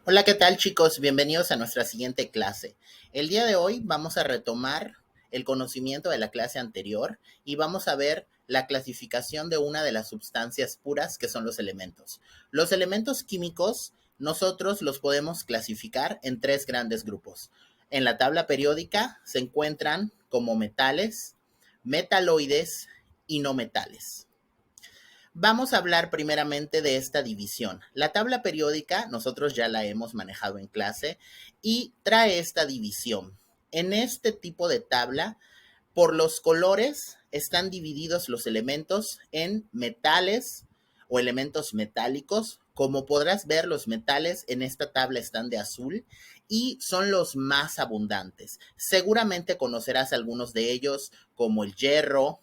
Hola, ¿qué tal chicos? Bienvenidos a nuestra siguiente clase. El día de hoy vamos a retomar el conocimiento de la clase anterior y vamos a ver la clasificación de una de las sustancias puras que son los elementos. Los elementos químicos nosotros los podemos clasificar en tres grandes grupos. En la tabla periódica se encuentran como metales, metaloides y no metales. Vamos a hablar primeramente de esta división. La tabla periódica nosotros ya la hemos manejado en clase y trae esta división. En este tipo de tabla, por los colores están divididos los elementos en metales o elementos metálicos. Como podrás ver, los metales en esta tabla están de azul y son los más abundantes. Seguramente conocerás algunos de ellos como el hierro,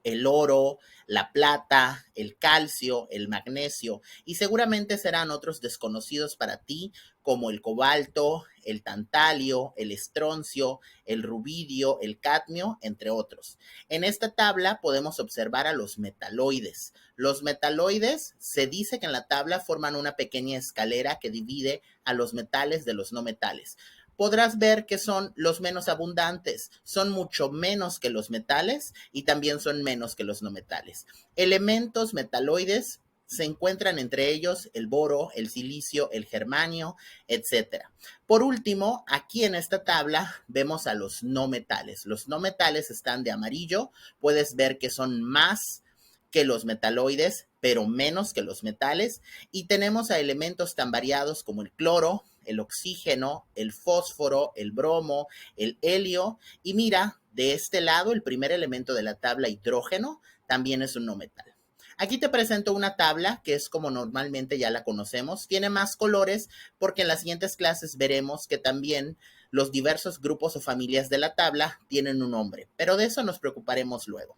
el oro, la plata, el calcio, el magnesio y seguramente serán otros desconocidos para ti como el cobalto, el tantalio, el estroncio, el rubidio, el cadmio, entre otros. En esta tabla podemos observar a los metaloides. Los metaloides se dice que en la tabla forman una pequeña escalera que divide a los metales de los no metales. Podrás ver que son los menos abundantes, son mucho menos que los metales y también son menos que los no metales. Elementos metaloides se encuentran entre ellos el boro, el silicio, el germanio, etcétera. Por último, aquí en esta tabla vemos a los no metales. Los no metales están de amarillo, puedes ver que son más que los metaloides, pero menos que los metales. Y tenemos a elementos tan variados como el cloro, el oxígeno, el fósforo, el bromo, el helio. Y mira, de este lado, el primer elemento de la tabla, hidrógeno, también es un no metal. Aquí te presento una tabla que es como normalmente ya la conocemos. Tiene más colores porque en las siguientes clases veremos que también los diversos grupos o familias de la tabla tienen un nombre, pero de eso nos preocuparemos luego.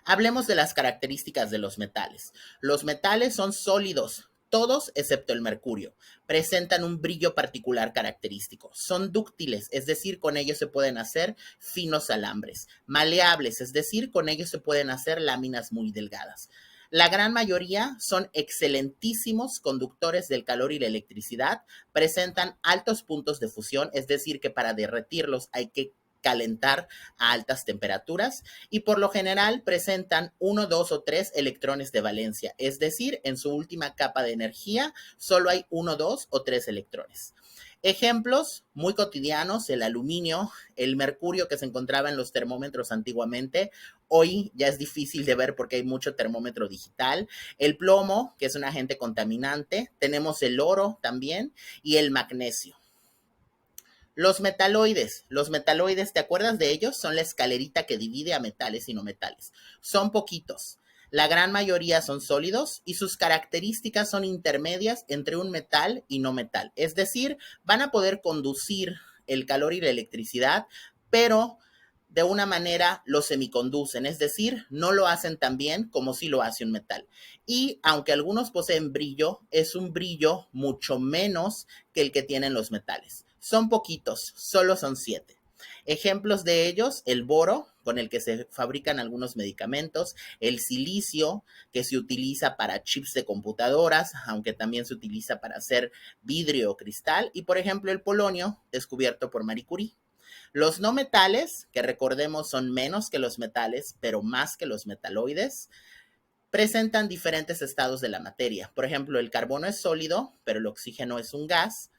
Hablemos de las características de los metales. Los metales son sólidos, todos excepto el mercurio. Presentan un brillo particular característico. Son dúctiles, es decir, con ellos se pueden hacer finos alambres. Maleables, es decir, con ellos se pueden hacer láminas muy delgadas. La gran mayoría son excelentísimos conductores del calor y la electricidad, presentan altos puntos de fusión, es decir, que para derretirlos hay que calentar a altas temperaturas y por lo general presentan uno, dos o tres electrones de valencia, es decir, en su última capa de energía solo hay uno, dos o tres electrones. Ejemplos muy cotidianos, el aluminio, el mercurio que se encontraba en los termómetros antiguamente, hoy ya es difícil de ver porque hay mucho termómetro digital, el plomo, que es un agente contaminante, tenemos el oro también y el magnesio. Los metaloides, ¿te acuerdas de ellos? Son la escalerita que divide a metales y no metales. Son poquitos. La gran mayoría son sólidos y sus características son intermedias entre un metal y no metal. Es decir, van a poder conducir el calor y la electricidad, pero de una manera lo semiconducen, es decir, no lo hacen tan bien como si lo hace un metal. Y aunque algunos poseen brillo, es un brillo mucho menos que el que tienen los metales. Son poquitos, solo son 7. Ejemplos de ellos, el boro, con el que se fabrican algunos medicamentos, el silicio, que se utiliza para chips de computadoras, aunque también se utiliza para hacer vidrio o cristal, y por ejemplo el polonio, descubierto por Marie Curie. Los no metales, que recordemos son menos que los metales, pero más que los metaloides, presentan diferentes estados de la materia. Por ejemplo, el carbono es sólido, pero el oxígeno es un gas,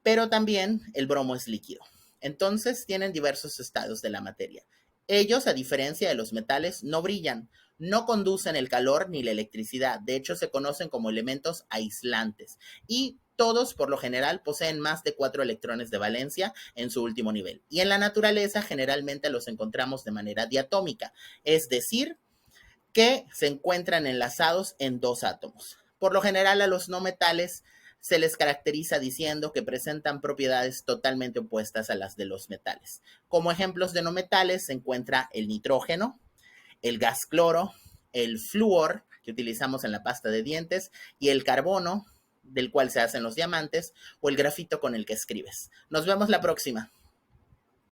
pero también el bromo es líquido. Entonces tienen diversos estados de la materia. Ellos, a diferencia de los metales, no brillan, no conducen el calor ni la electricidad. De hecho, se conocen como elementos aislantes y todos, por lo general, poseen más de 4 electrones de valencia en su último nivel. Y en la naturaleza, generalmente los encontramos de manera diatómica, es decir, que se encuentran enlazados en dos átomos. Por lo general, a los no metales se les caracteriza diciendo que presentan propiedades totalmente opuestas a las de los metales. Como ejemplos de no metales se encuentra el nitrógeno, el gas cloro, el flúor que utilizamos en la pasta de dientes y el carbono del cual se hacen los diamantes o el grafito con el que escribes. Nos vemos la próxima.